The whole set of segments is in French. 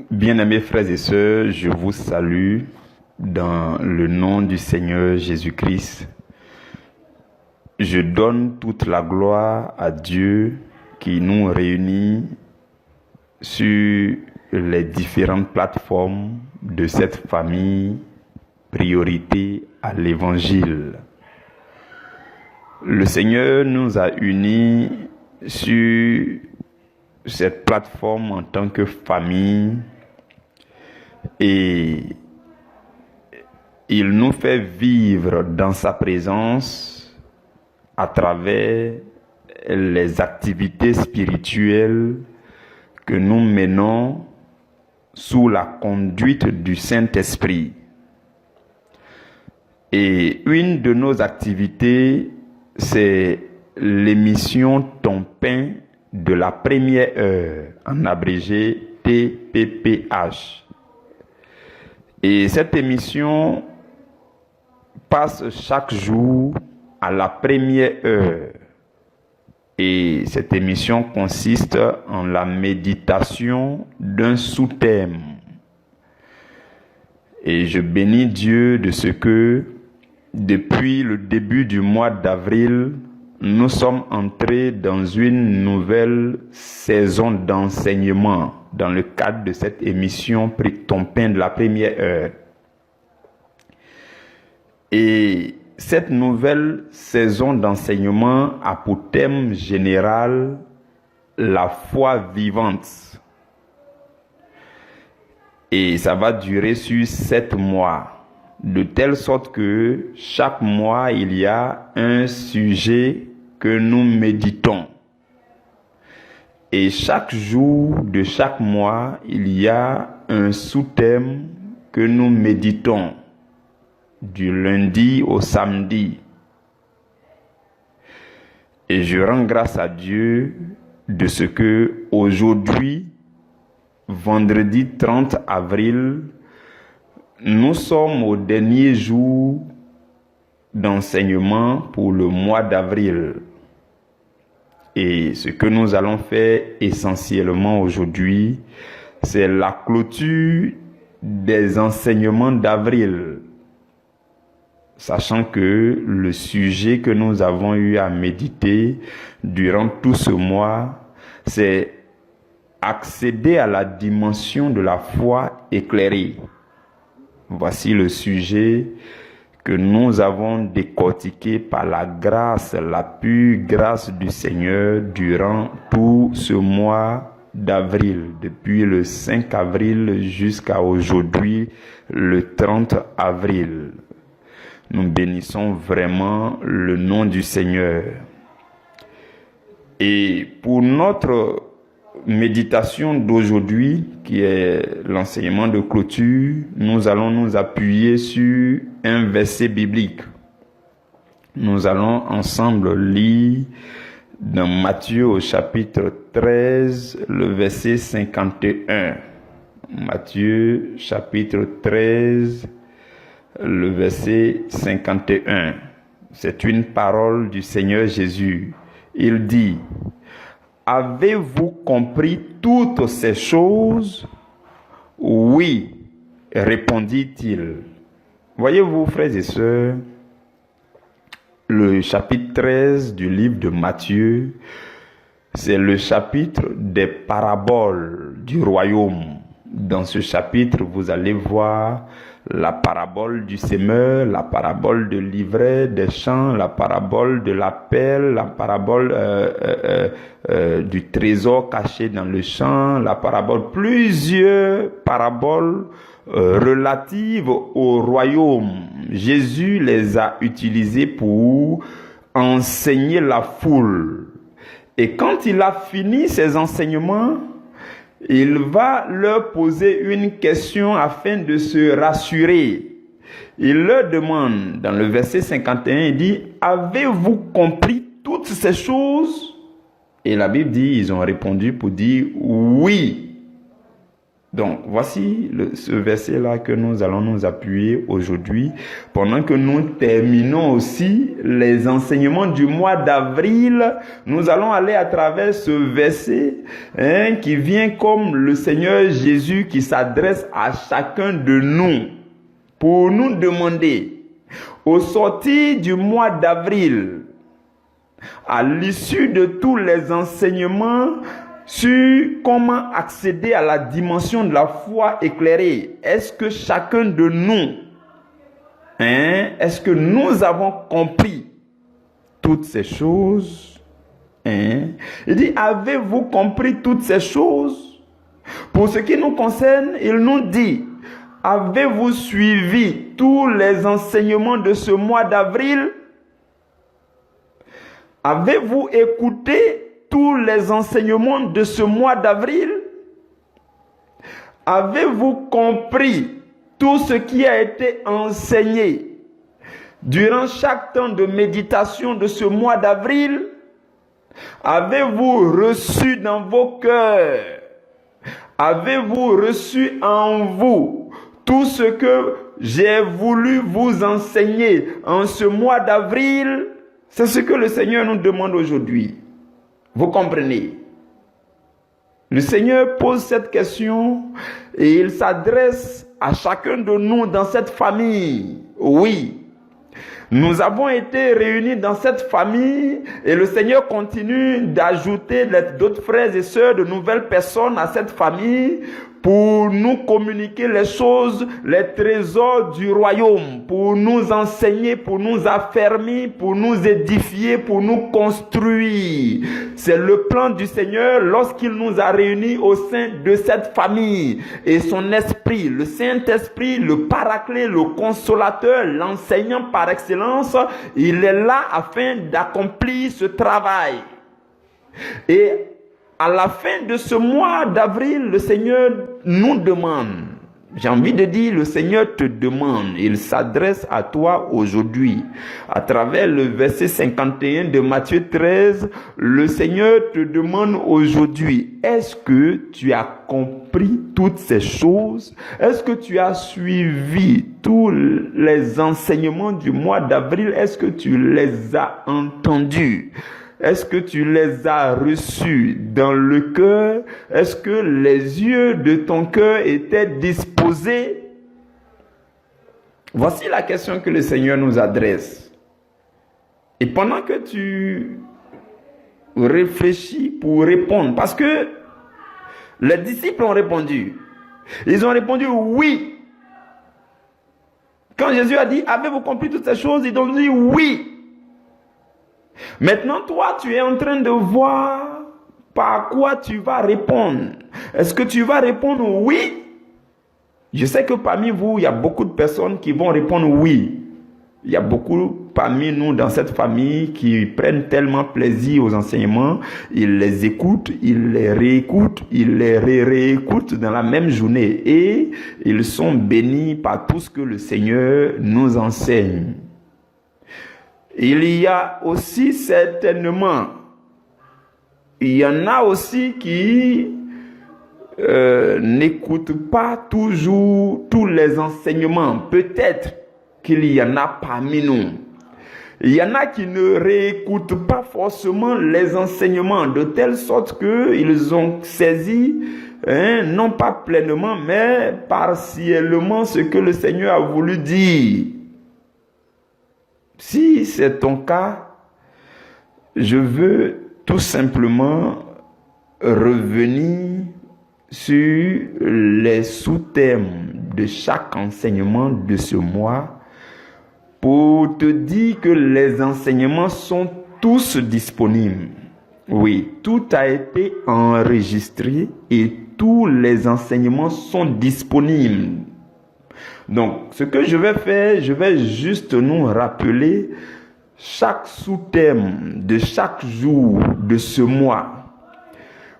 Bien-aimés frères et sœurs, je vous salue dans le nom du Seigneur Jésus-Christ. Je donne toute la gloire à Dieu qui nous réunit sur les différentes plateformes de cette famille Priorité à l'Évangile. Le Seigneur nous a unis sur cette plateforme en tant que famille et il nous fait vivre dans sa présence à travers les activités spirituelles que nous menons sous la conduite du Saint-Esprit. Et une de nos activités, c'est l'émission Ton pain de la première heure, en abrégé TPPH. Et cette émission passe chaque jour à la première heure. Et cette émission consiste en la méditation d'un sous-thème. Et je bénis Dieu de ce que, depuis le début du mois d'avril, nous sommes entrés dans une nouvelle saison d'enseignement dans le cadre de cette émission Ton pain de la première heure. Et cette nouvelle saison d'enseignement a pour thème général la foi vivante. Et ça va durer sur 7 mois, de telle sorte que chaque mois, il y a un sujet que nous méditons. Et chaque jour de chaque mois, il y a un sous-thème que nous méditons, du lundi au samedi. Et je rends grâce à Dieu de ce que aujourd'hui, vendredi 30 avril, nous sommes au dernier jour d'enseignement pour le mois d'avril. Et ce que nous allons faire essentiellement aujourd'hui, c'est la clôture des enseignements d'avril. Sachant que le sujet que nous avons eu à méditer durant tout ce mois, c'est accéder à la dimension de la foi éclairée. Voici le sujet que nous avons décortiqué par la grâce, la pure grâce du Seigneur durant tout ce mois d'avril, depuis le 5 avril jusqu'à aujourd'hui, le 30 avril. Nous bénissons vraiment le nom du Seigneur. Et pour notre méditation d'aujourd'hui, qui est l'enseignement de clôture, nous allons nous appuyer sur un verset biblique. Nous allons ensemble lire dans Matthieu au chapitre 13, le verset 51. Matthieu chapitre 13, le verset 51. C'est une parole du Seigneur Jésus. Il dit: avez-vous compris toutes ces choses? Oui, répondit-il. Voyez-vous, frères et sœurs, le chapitre 13 du livre de Matthieu, c'est le chapitre des paraboles du royaume. Dans ce chapitre, vous allez voir la parabole du semeur, la parabole de l'ivraie des champs, la parabole de la perle, la parabole du trésor caché dans le champ, la parabole, plusieurs paraboles relatives au royaume. Jésus les a utilisées pour enseigner la foule. Et quand il a fini ses enseignements, il va leur poser une question afin de se rassurer. Il leur demande, dans le verset 51, il dit: avez-vous compris toutes ces choses? Et la Bible dit, ils ont répondu pour dire oui. Donc, voici ce verset-là que nous allons nous appuyer aujourd'hui pendant que nous terminons aussi les enseignements du mois d'avril. Nous allons aller à travers ce verset qui vient comme le Seigneur Jésus qui s'adresse à chacun de nous pour nous demander, au sortir du mois d'avril, à l'issue de tous les enseignements sur comment accéder à la dimension de la foi éclairée, est-ce que chacun de nous, est-ce que nous avons compris toutes ces choses? Il dit, avez-vous compris toutes ces choses? Pour ce qui nous concerne, il nous dit, avez-vous suivi tous les enseignements de ce mois d'avril? Avez-vous écouté tous les enseignements de ce mois d'avril? Avez-vous compris tout ce qui a été enseigné durant chaque temps de méditation de ce mois d'avril? Avez-vous reçu dans vos cœurs? Avez-vous reçu en vous tout ce que j'ai voulu vous enseigner en ce mois d'avril? C'est ce que le Seigneur nous demande aujourd'hui. Vous comprenez? Le Seigneur pose cette question et il s'adresse à chacun de nous dans cette famille. Oui, nous avons été réunis dans cette famille et le Seigneur continue d'ajouter d'autres frères et sœurs, de nouvelles personnes à cette famille pour nous communiquer les choses, les trésors du royaume, pour nous enseigner, pour nous affermir, pour nous édifier, pour nous construire. C'est le plan du Seigneur lorsqu'il nous a réunis au sein de cette famille. Et son esprit, le Saint-Esprit, le Paraclet, le Consolateur, l'enseignant par excellence, il est là afin d'accomplir ce travail. Et à la fin de ce mois d'avril, le Seigneur nous demande, j'ai envie de dire, le Seigneur te demande, il s'adresse à toi aujourd'hui. À travers le verset 51 de Matthieu 13, le Seigneur te demande aujourd'hui, est-ce que tu as compris toutes ces choses? Est-ce que tu as suivi tous les enseignements du mois d'avril? Est-ce que tu les as entendus? Est-ce que tu les as reçus dans le cœur? Est-ce que les yeux de ton cœur étaient disposés? Voici la question que le Seigneur nous adresse. Et pendant que tu réfléchis pour répondre, parce que les disciples ont répondu. Ils ont répondu oui. Quand Jésus a dit, avez-vous compris toutes ces choses? Ils ont dit oui. Maintenant, toi, tu es en train de voir par quoi tu vas répondre. Est-ce que tu vas répondre oui? Je sais que parmi vous, il y a beaucoup de personnes qui vont répondre oui. Il y a beaucoup parmi nous dans cette famille qui prennent tellement plaisir aux enseignements. Ils les écoutent, ils les réécoutent, ils les réécoutent dans la même journée. Et ils sont bénis par tout ce que le Seigneur nous enseigne. Il y a aussi certainement, il y en a aussi qui n'écoutent pas toujours tous les enseignements. Peut-être qu'il y en a parmi nous. Il y en a qui ne réécoutent pas forcément les enseignements de telle sorte qu'ils ont saisi, non pas pleinement, mais partiellement ce que le Seigneur a voulu dire. Si c'est ton cas, je veux tout simplement revenir sur les sous-thèmes de chaque enseignement de ce mois pour te dire que les enseignements sont tous disponibles. Oui, tout a été enregistré et tous les enseignements sont disponibles. Donc, ce que je vais faire, je vais juste nous rappeler chaque sous-thème de chaque jour de ce mois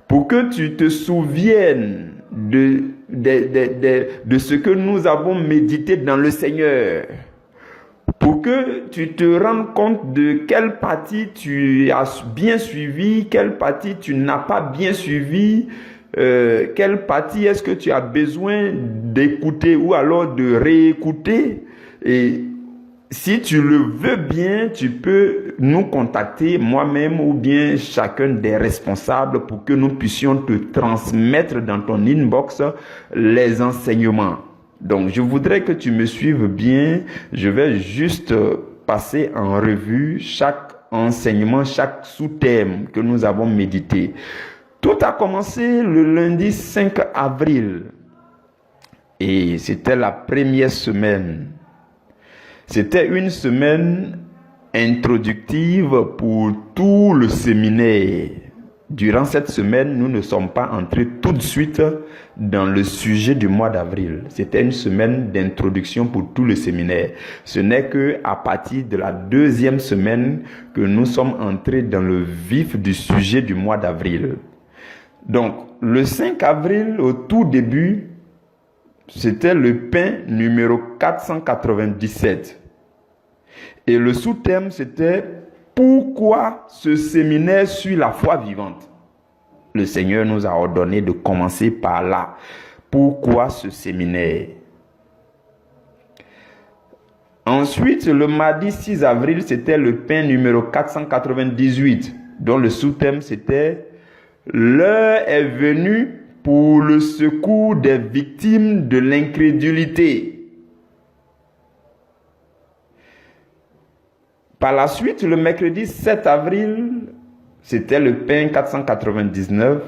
pour que tu te souviennes de ce que nous avons médité dans le Seigneur, pour que tu te rendes compte de quelle partie tu as bien suivi, quelle partie tu n'as pas bien suivi, quelle partie est-ce que tu as besoin d'écouter ou alors de réécouter. Et si tu le veux bien, tu peux nous contacter, moi-même ou bien chacun des responsables, pour que nous puissions te transmettre dans ton inbox les enseignements. Donc, je voudrais que tu me suives bien. Je vais juste passer en revue chaque enseignement, chaque sous-thème que nous avons médité. Tout a commencé le lundi 5 avril et c'était la première semaine. C'était une semaine introductive pour tout le séminaire. Durant cette semaine, nous ne sommes pas entrés tout de suite dans le sujet du mois d'avril. C'était une semaine d'introduction pour tout le séminaire. Ce n'est qu'à partir de la deuxième semaine que nous sommes entrés dans le vif du sujet du mois d'avril. Donc, le 5 avril, au tout début, c'était le pain numéro 497. Et le sous-thème, c'était « Pourquoi ce séminaire suit la foi vivante ?» Le Seigneur nous a ordonné de commencer par là. Pourquoi ce séminaire? Ensuite, le mardi 6 avril, c'était le pain numéro 498, dont le sous-thème, c'était « L'heure est venue pour le secours des victimes de l'incrédulité ». Par la suite, le mercredi 7 avril, c'était le pain 499,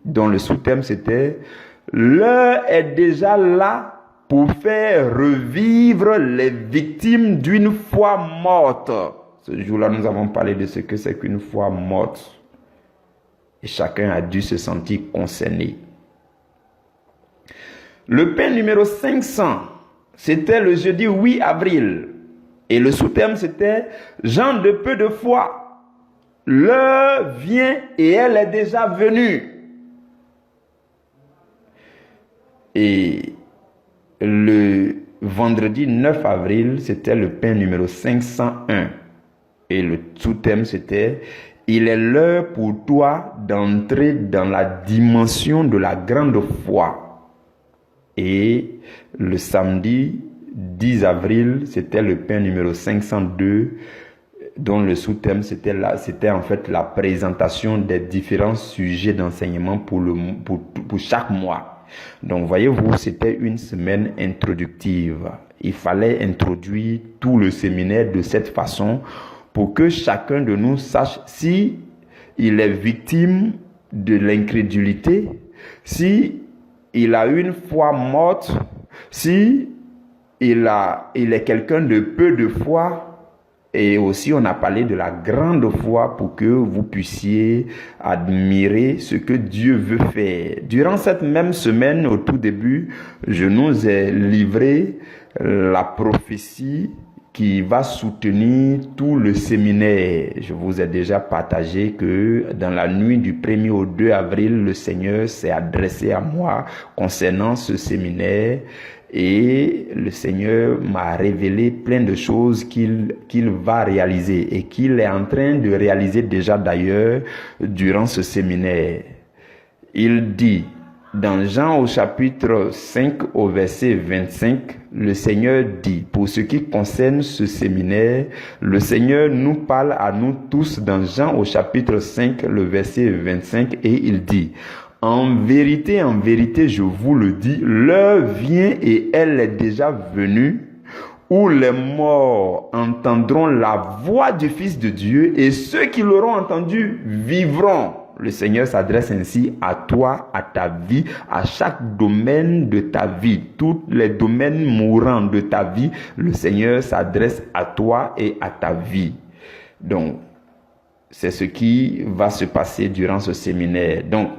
dont le sous-thème c'était « L'heure est déjà là pour faire revivre les victimes d'une foi morte ». Ce jour-là, nous avons parlé de ce que c'est qu'une foi morte. Et chacun a dû se sentir concerné. Le pain numéro 500, c'était le jeudi 8 avril. Et le sous-thème, c'était « Gens de peu de foi, l'heure vient et elle est déjà venue ». Et le vendredi 9 avril, c'était le pain numéro 501. Et le sous-thème, c'était « Il est l'heure pour toi d'entrer dans la dimension de la grande foi ». Et le samedi 10 avril, c'était le pain numéro 502, dont le sous-thème, c'était en fait la présentation des différents sujets d'enseignement pour chaque mois. Donc, voyez-vous, c'était une semaine introductive. Il fallait introduire tout le séminaire de cette façon pour que chacun de nous sache si il est victime de l'incrédulité, si il a une foi morte, si il est quelqu'un de peu de foi. Et aussi, on a parlé de la grande foi pour que vous puissiez admirer ce que Dieu veut faire. Durant cette même semaine, au tout début, je nous ai livré la prophétie qui va soutenir tout le séminaire. Je vous ai déjà partagé que dans la nuit du 1er au 2 avril, le Seigneur s'est adressé à moi concernant ce séminaire. Et le Seigneur m'a révélé plein de choses qu'il va réaliser et qu'il est en train de réaliser déjà d'ailleurs durant ce séminaire. Il dit dans Jean au chapitre 5 au verset 25, le Seigneur dit, pour ce qui concerne ce séminaire, le Seigneur nous parle à nous tous dans Jean au chapitre 5, le verset 25 et il dit, en vérité, je vous le dis, l'heure vient et elle est déjà venue où les morts entendront la voix du Fils de Dieu et ceux qui l'auront entendu vivront. Le Seigneur s'adresse ainsi à toi, à ta vie, à chaque domaine de ta vie. Tous les domaines mourants de ta vie, le Seigneur s'adresse à toi et à ta vie. Donc, c'est ce qui va se passer durant ce séminaire. Donc,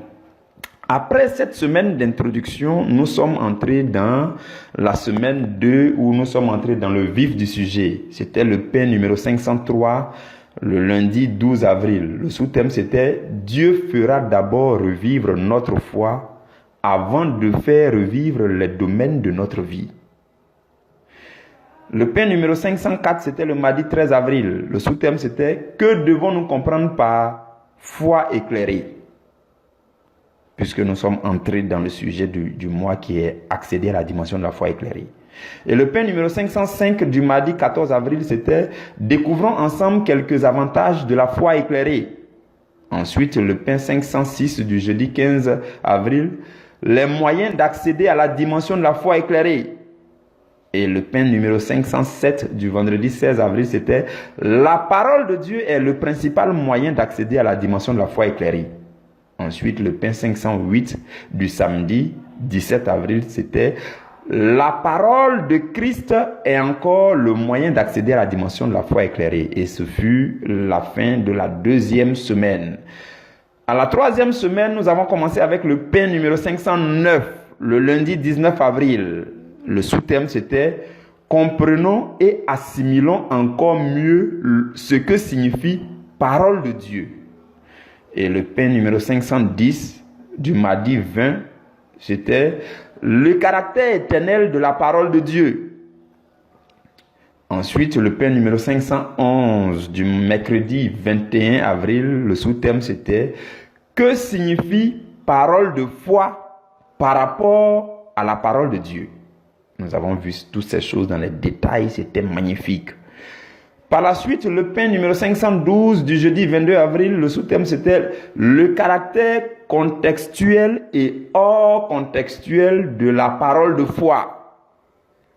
après cette semaine d'introduction, nous sommes entrés dans la semaine 2 où nous sommes entrés dans le vif du sujet. C'était le pain numéro 503, le lundi 12 avril. Le sous-thème c'était « Dieu fera d'abord revivre notre foi avant de faire revivre les domaines de notre vie ». Le pain numéro 504, c'était le mardi 13 avril. Le sous-thème c'était « Que devons-nous comprendre par foi éclairée ?» puisque nous sommes entrés dans le sujet du mois qui est accéder à la dimension de la foi éclairée. Et le pain numéro 505 du mardi 14 avril, c'était « Découvrons ensemble quelques avantages de la foi éclairée ». Ensuite, le pain 506 du jeudi 15 avril, « Les moyens d'accéder à la dimension de la foi éclairée ». Et le pain numéro 507 du vendredi 16 avril, c'était « La parole de Dieu est le principal moyen d'accéder à la dimension de la foi éclairée ». Ensuite, le pain 508 du samedi 17 avril, c'était « La parole de Christ est encore le moyen d'accéder à la dimension de la foi éclairée ». Et ce fut la fin de la deuxième semaine. À la troisième semaine, nous avons commencé avec le pain numéro 509, le lundi 19 avril. Le sous-thème, c'était « Comprenons et assimilons encore mieux ce que signifie parole de Dieu ». Et le pain numéro 510 du mardi 20, c'était « Le caractère éternel de la parole de Dieu ». Ensuite, le pain numéro 511 du mercredi 21 avril, le sous-thème c'était « Que signifie parole de foi par rapport à la parole de Dieu ?» Nous avons vu toutes ces choses dans les détails, c'était magnifique. Par la suite, le pain numéro 512 du jeudi 22 avril, le sous-thème c'était « Le caractère contextuel et hors contextuel de la parole de foi ».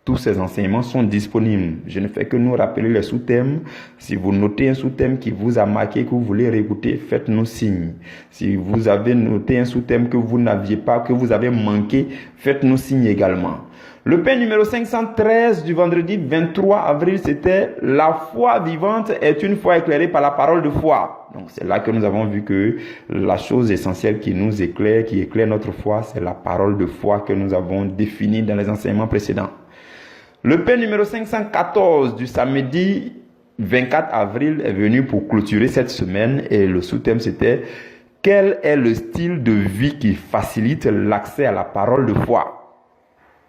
Tous ces enseignements sont disponibles. Je ne fais que nous rappeler les sous-thèmes. Si vous notez un sous-thème qui vous a marqué, que vous voulez réécouter, faites-nous signe. Si vous avez noté un sous-thème que vous n'aviez pas, que vous avez manqué, faites-nous signe également. Le pain numéro 513 du vendredi 23 avril, c'était « La foi vivante est une foi éclairée par la parole de foi ». Donc c'est là que nous avons vu que la chose essentielle qui nous éclaire, qui éclaire notre foi, c'est la parole de foi que nous avons définie dans les enseignements précédents. Le pain numéro 514 du samedi 24 avril est venu pour clôturer cette semaine et le sous-thème c'était « Quel est le style de vie qui facilite l'accès à la parole de foi ?»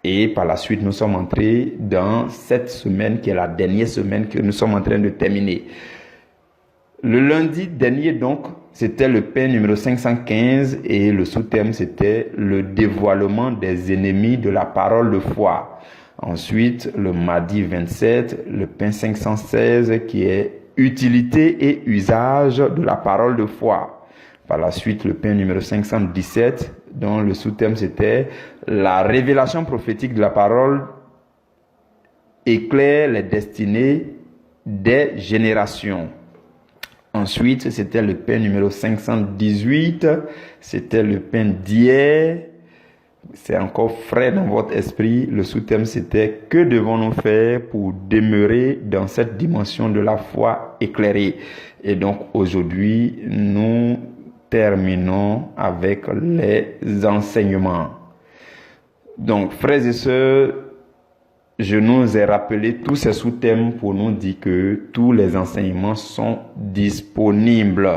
Et par la suite, nous sommes entrés dans cette semaine qui est la dernière semaine que nous sommes en train de terminer. Le lundi dernier, donc, c'était le pain numéro 515 et le sous-thème, c'était le dévoilement des ennemis de la parole de foi. Ensuite, le mardi 27, le pain 516 qui est utilité et usage de la parole de foi. Par la suite, le pain numéro 517, dont le sous-thème c'était la révélation prophétique de la parole éclaire les destinées des générations. Ensuite, c'était le pain numéro 518, c'était le pain d'hier. C'est encore frais dans votre esprit. Le sous-thème c'était que devons-nous faire pour demeurer dans cette dimension de la foi éclairée. Et donc aujourd'hui, nous terminons avec les enseignements. Donc, frères et sœurs, je nous ai rappelé tous ces sous-thèmes pour nous dire que tous les enseignements sont disponibles.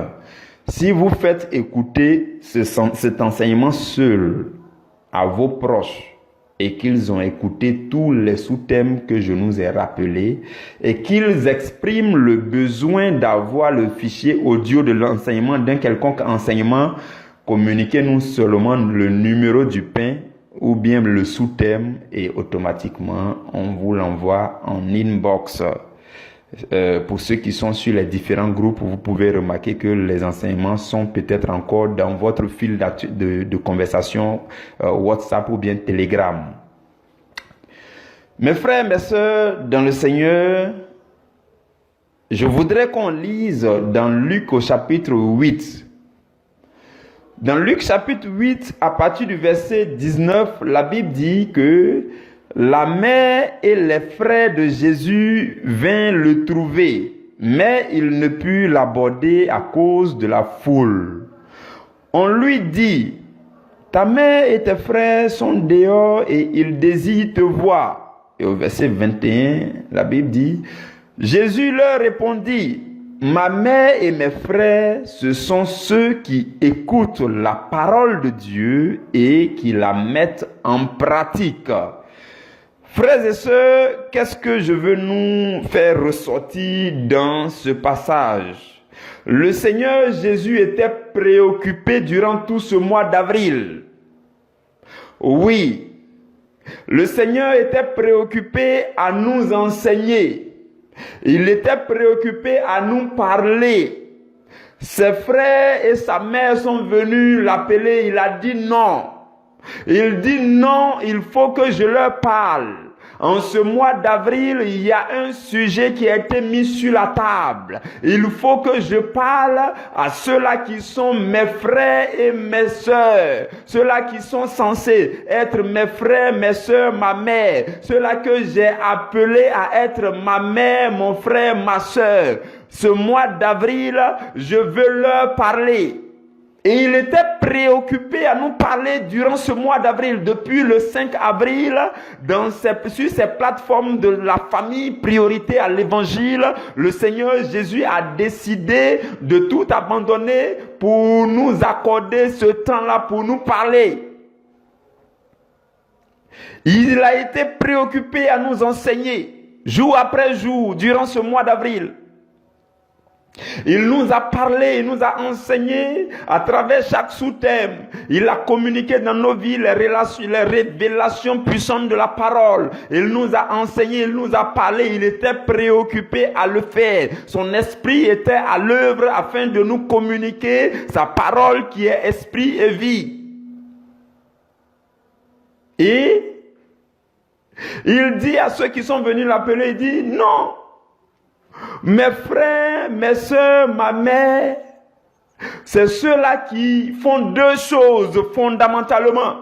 Si vous faites écouter cet enseignement seul à vos proches et qu'ils ont écouté tous les sous-thèmes que je nous ai rappelés et qu'ils expriment le besoin d'avoir le fichier audio de l'enseignement d'un quelconque enseignement, communiquez-nous seulement le numéro du pain ou bien le sous-thème et automatiquement on vous l'envoie en inbox. Pour ceux qui sont sur les différents groupes, vous pouvez remarquer que les enseignements sont peut-être encore dans votre fil de conversation WhatsApp ou bien Telegram. Mes frères, mes sœurs, dans le Seigneur, je voudrais qu'on lise dans Luc au chapitre 8. Dans Luc chapitre 8, à partir du verset 19, la Bible dit que la mère et les frères de Jésus vinrent le trouver, mais ils ne purent l'aborder à cause de la foule. On lui dit, ta mère et tes frères sont dehors et ils désirent te voir. Et au verset 21, la Bible dit, Jésus leur répondit, ma mère et mes frères, ce sont ceux qui écoutent la parole de Dieu et qui la mettent en pratique. Frères et sœurs, qu'est-ce que je veux nous faire ressortir dans ce passage? Le Seigneur Jésus était préoccupé durant tout ce mois d'avril. Oui, le Seigneur était préoccupé à nous enseigner. Il était préoccupé à nous parler. Ses frères et sa mère sont venus l'appeler. Il a dit non. Il dit non, il faut que je leur parle. En ce mois d'avril, il y a un sujet qui a été mis sur la table. Il faut que je parle à ceux-là qui sont mes frères et mes sœurs. Ceux-là qui sont censés être mes frères, mes sœurs, ma mère. Ceux-là que j'ai appelés à être ma mère, mon frère, ma sœur. Ce mois d'avril, je veux leur parler. Et il était préoccupé à nous parler durant ce mois d'avril. Depuis le 5 avril, sur ces plateformes de la famille priorité à l'évangile, le Seigneur Jésus a décidé de tout abandonner pour nous accorder ce temps-là, pour nous parler. Il a été préoccupé à nous enseigner, jour après jour, durant ce mois d'avril. Il nous a parlé, il nous a enseigné à travers chaque sous-thème. Il a communiqué dans nos vies les révélations puissantes de la parole. Il nous a enseigné, il nous a parlé, il était préoccupé à le faire. Son esprit était à l'œuvre afin de nous communiquer sa parole qui est esprit et vie. Et il dit à ceux qui sont venus l'appeler, il dit non. Mes frères, mes sœurs, ma mère, c'est ceux-là qui font deux choses fondamentalement.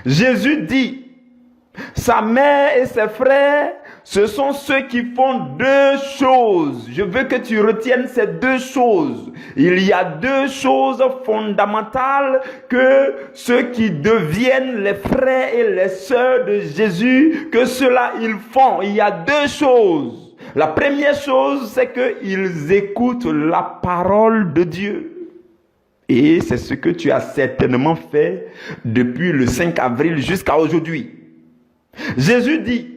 Jésus dit, sa mère et ses frères, ce sont ceux qui font deux choses. Je veux que tu retiennes ces deux choses. Il y a deux choses fondamentales que ceux qui deviennent les frères et les sœurs de Jésus, que ceux-là ils font. Il y a deux choses. La première chose, c'est qu'ils écoutent la parole de Dieu. Et c'est ce que tu as certainement fait depuis le 5 avril jusqu'à aujourd'hui. Jésus dit,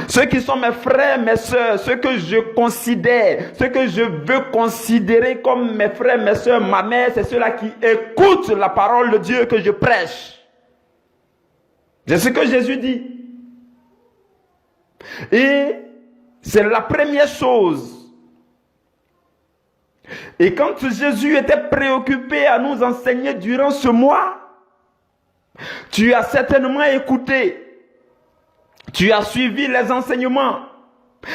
ceux qui sont mes frères, mes sœurs, ceux que je considère, ceux que je veux considérer comme mes frères, mes sœurs, ma mère, c'est ceux-là qui écoutent la parole de Dieu que je prêche. C'est ce que Jésus dit. Et c'est la première chose. Et quand Jésus était préoccupé à nous enseigner durant ce mois, tu as certainement écouté. Tu as suivi les enseignements.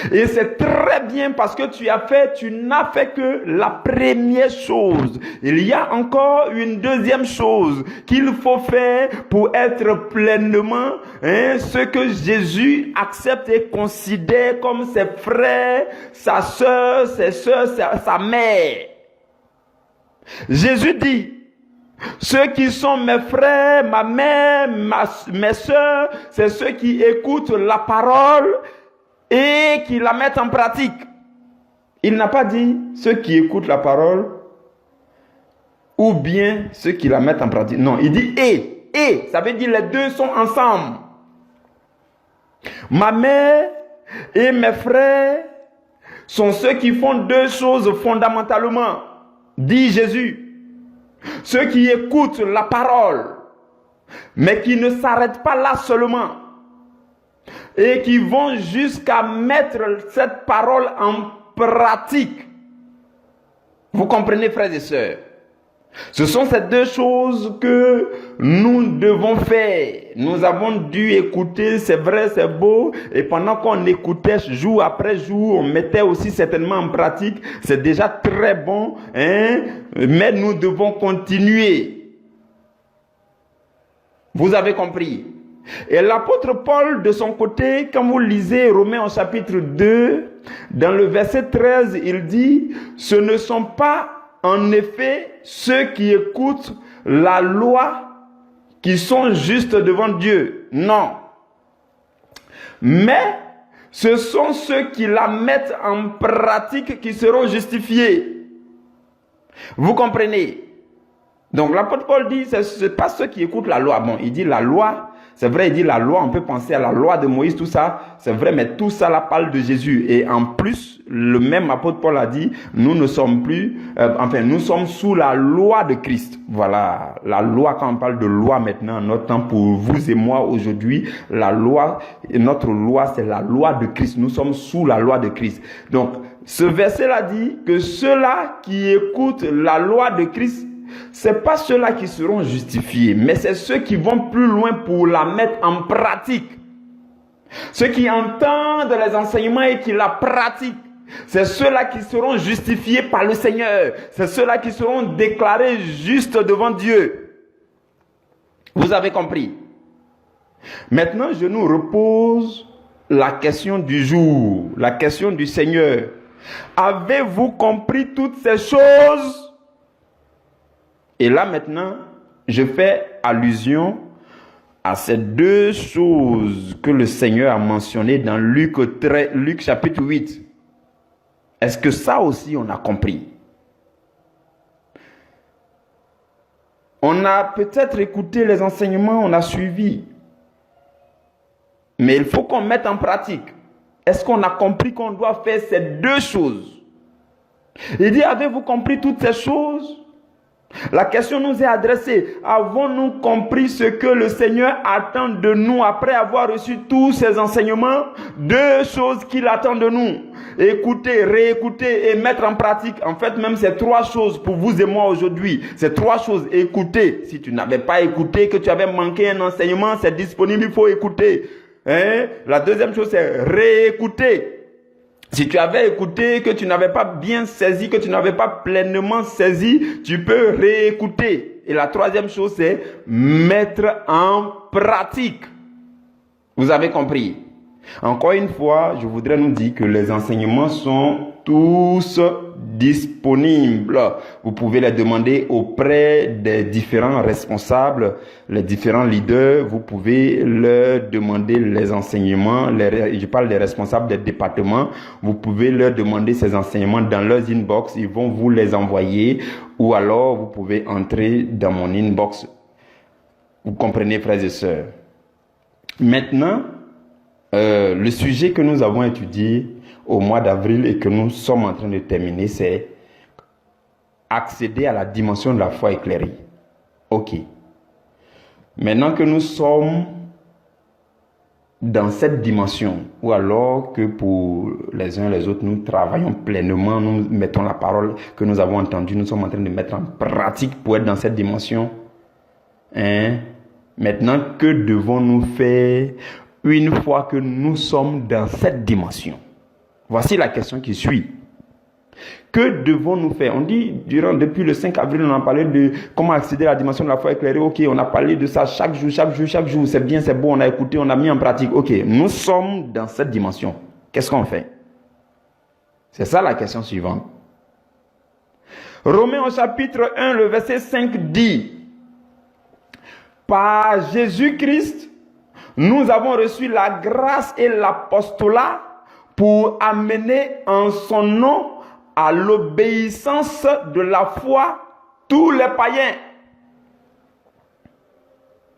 Et c'est très bien parce que tu n'as fait que la première chose. Il y a encore une deuxième chose qu'il faut faire pour être pleinement ce que Jésus accepte et considère comme ses frères, sa sœur, ses sœurs, sa mère. Jésus dit, ceux qui sont mes frères, ma mère, mes sœurs, c'est ceux qui écoutent la parole et qui la mettent en pratique. Il n'a pas dit ceux qui écoutent la parole ou bien ceux qui la mettent en pratique. Non, il dit et. Ça veut dire les deux sont ensemble. Ma mère et mes frères sont ceux qui font deux choses fondamentalement, dit Jésus. Ceux qui écoutent la parole, mais qui ne s'arrêtent pas là seulement. Et qui vont jusqu'à mettre cette parole en pratique. Vous comprenez, frères et sœurs? Ce sont ces deux choses que nous devons faire. Nous avons dû écouter, c'est vrai, c'est beau. Et pendant qu'on écoutait jour après jour, on mettait aussi certainement en pratique. C'est déjà très bon, mais nous devons continuer. Vous avez compris? Et l'apôtre Paul, de son côté, quand vous lisez Romains au chapitre 2, dans le verset 13, il dit, ce ne sont pas en effet ceux qui écoutent la loi qui sont justes devant Dieu. Non. Mais ce sont ceux qui la mettent en pratique qui seront justifiés. Vous comprenez? Donc l'apôtre Paul dit, ce n'est pas ceux qui écoutent la loi. Bon, il dit la loi, c'est vrai, il dit la loi, on peut penser à la loi de Moïse, tout ça, c'est vrai, mais tout ça là parle de Jésus. Et en plus, le même apôtre Paul a dit, nous ne sommes plus, nous sommes sous la loi de Christ. Voilà, la loi, quand on parle de loi maintenant, en notre temps, pour vous et moi aujourd'hui, la loi, notre loi, c'est la loi de Christ. Nous sommes sous la loi de Christ. Donc, ce verset-là dit que ceux-là qui écoutent la loi de Christ, c'est pas ceux-là qui seront justifiés, mais c'est ceux qui vont plus loin pour la mettre en pratique. Ceux qui entendent les enseignements et qui la pratiquent, c'est ceux-là qui seront justifiés par le Seigneur. C'est ceux-là qui seront déclarés justes devant Dieu. Vous avez compris? Maintenant, je nous repose la question du jour, la question du Seigneur. Avez-vous compris toutes ces choses? Et là maintenant, je fais allusion à ces deux choses que le Seigneur a mentionnées dans Luc chapitre 8. Est-ce que ça aussi on a compris? On a peut-être écouté les enseignements, on a suivi. Mais il faut qu'on mette en pratique. Est-ce qu'on a compris qu'on doit faire ces deux choses? Il dit, avez-vous compris toutes ces choses? La question nous est adressée. Avons-nous compris ce que le Seigneur attend de nous après avoir reçu tous ces enseignements? Deux choses qu'il attend de nous. Écouter, réécouter et mettre en pratique. En fait, même ces trois choses pour vous et moi aujourd'hui. Ces trois choses. Écouter. Si tu n'avais pas écouté, que tu avais manqué un enseignement, c'est disponible, il faut écouter. La deuxième chose, c'est réécouter. Si tu avais écouté, que tu n'avais pas bien saisi, que tu n'avais pas pleinement saisi, tu peux réécouter. Et la troisième chose, c'est mettre en pratique. Vous avez compris? Encore une fois, je voudrais nous dire que les enseignements sont tous disponibles. Vous pouvez les demander auprès des différents responsables, les différents leaders. Vous pouvez leur demander les enseignements. Je parle des responsables des départements. Vous pouvez leur demander ces enseignements dans leurs inbox. Ils vont vous les envoyer. Ou alors, vous pouvez entrer dans mon inbox. Vous comprenez, frères et sœurs? Maintenant, le sujet que nous avons étudié au mois d'avril et que nous sommes en train de terminer, c'est accéder à la dimension de la foi éclairée. Ok. Maintenant que nous sommes dans cette dimension, ou alors que pour les uns et les autres, nous travaillons pleinement, nous mettons la parole que nous avons entendue, nous sommes en train de mettre en pratique pour être dans cette dimension. Maintenant, que devons-nous faire une fois que nous sommes dans cette dimension? Voici la question qui suit. Que devons-nous faire? On dit, depuis le 5 avril, on a parlé de comment accéder à la dimension de la foi éclairée. Ok, on a parlé de ça chaque jour. C'est bien, c'est bon, on a écouté, on a mis en pratique. Ok, nous sommes dans cette dimension. Qu'est-ce qu'on fait? C'est ça la question suivante. Romains au chapitre 1, le verset 5 dit, par Jésus-Christ, nous avons reçu la grâce et l'apostolat pour amener en son nom à l'obéissance de la foi tous les païens.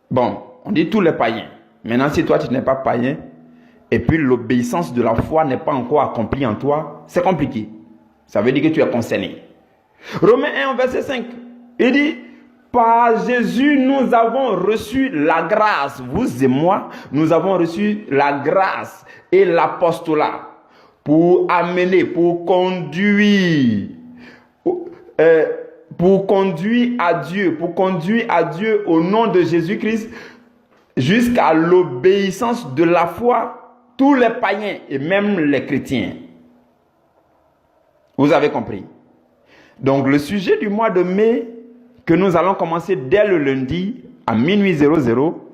Bon, on dit tous les païens. Maintenant, si toi, tu n'es pas païen, et puis l'obéissance de la foi n'est pas encore accomplie en toi, c'est compliqué. Ça veut dire que tu es concerné. Romains 1, verset 5, il dit, par Jésus, nous avons reçu la grâce. Vous et moi, nous avons reçu la grâce et l'apostolat pour amener, pour conduire à Dieu au nom de Jésus-Christ jusqu'à l'obéissance de la foi, tous les païens et même les chrétiens. Vous avez compris? Donc le sujet du mois de mai que nous allons commencer dès le lundi à minuit 00,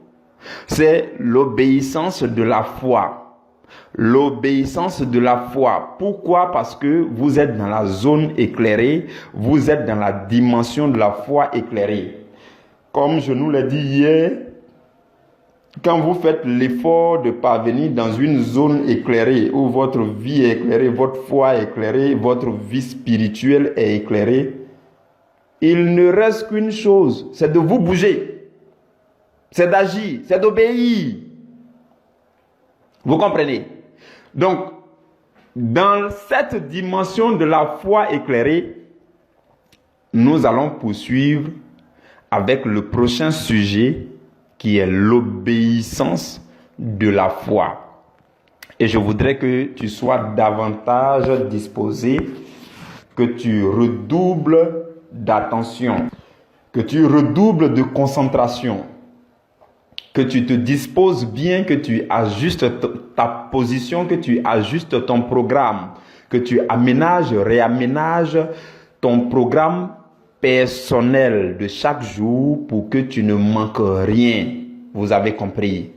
c'est l'obéissance de la foi. L'obéissance de la foi. Pourquoi? Parce que vous êtes dans la zone éclairée, vous êtes dans la dimension de la foi éclairée. Comme je nous l'ai dit hier, quand vous faites l'effort de parvenir dans une zone éclairée, où votre vie est éclairée, votre foi est éclairée, votre vie spirituelle est éclairée, il ne reste qu'une chose, c'est de vous bouger. C'est d'agir, c'est d'obéir. Vous comprenez? Donc, dans cette dimension de la foi éclairée, nous allons poursuivre avec le prochain sujet qui est l'obéissance de la foi. Et je voudrais que tu sois davantage disposé, que tu redoubles d'attention, que tu redoubles de concentration, que tu te disposes bien, que tu ajustes ta position, que tu ajustes ton programme, que tu aménages, réaménages ton programme personnel de chaque jour pour que tu ne manques rien. Vous avez compris?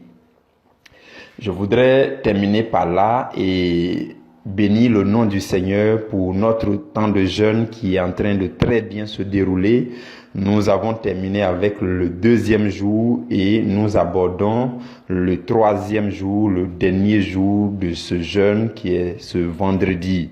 Je voudrais terminer par là et bénir le nom du Seigneur pour notre temps de jeûne qui est en train de très bien se dérouler. Nous avons terminé avec le 2e jour et nous abordons le 3e jour, le dernier jour de ce jeûne qui est ce vendredi.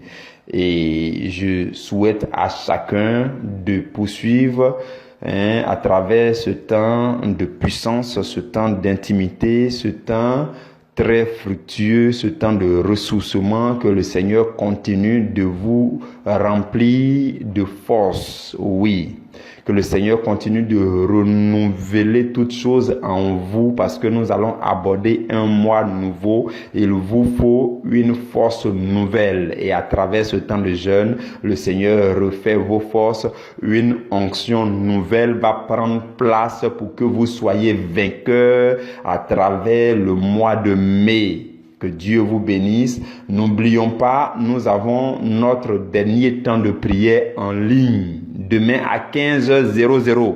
Et je souhaite à chacun de poursuivre à travers ce temps de puissance, ce temps d'intimité, ce temps très fructueux, ce temps de ressourcement, que le Seigneur continue de vous remplir de force. Oui, que le Seigneur continue de renouveler toutes choses en vous parce que nous allons aborder un mois nouveau. Il vous faut une force nouvelle et à travers ce temps de jeûne, le Seigneur refait vos forces. Une onction nouvelle va prendre place pour que vous soyez vainqueurs à travers le mois de mai. Que Dieu vous bénisse. N'oublions pas, nous avons notre dernier temps de prière en ligne. Demain à 15h00.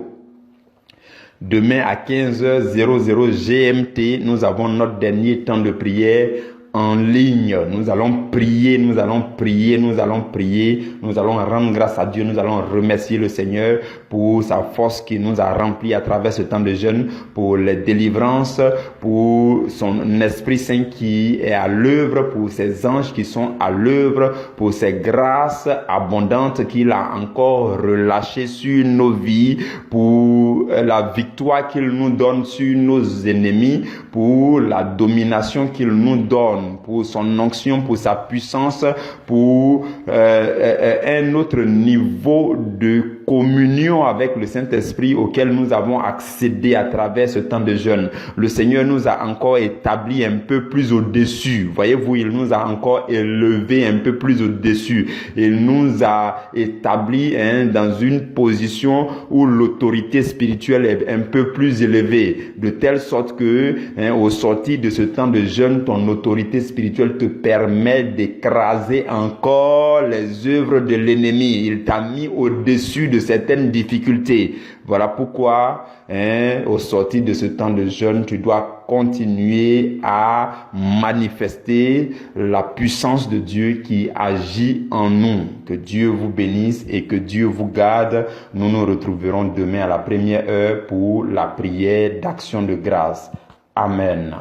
Demain à 15h00 GMT, nous avons notre dernier temps de prière en ligne. Nous allons prier, nous allons prier, nous allons prier. Nous allons rendre grâce à Dieu. Nous allons remercier le Seigneur pour sa force qui nous a remplis à travers ce temps de jeûne, pour les délivrances, pour son Esprit Saint qui est à l'œuvre, pour ses anges qui sont à l'œuvre, pour ses grâces abondantes qu'il a encore relâchées sur nos vies, pour la victoire qu'il nous donne sur nos ennemis, pour la domination qu'il nous donne, pour son onction, pour sa puissance, pour un autre niveau de communion avec le Saint-Esprit auquel nous avons accédé à travers ce temps de jeûne. Le Seigneur nous a encore établi un peu plus au-dessus. Voyez-vous, il nous a encore élevé un peu plus au-dessus. Il nous a établi dans une position où l'autorité spirituelle est un peu plus élevée, de telle sorte que au sortir de ce temps de jeûne, ton autorité spirituelle te permet d'écraser encore les œuvres de l'ennemi. Il t'a mis au-dessus de certaines difficultés. Voilà pourquoi, au sortir de ce temps de jeûne, tu dois continuer à manifester la puissance de Dieu qui agit en nous. Que Dieu vous bénisse et que Dieu vous garde. Nous nous retrouverons demain à la première heure pour la prière d'action de grâce. Amen.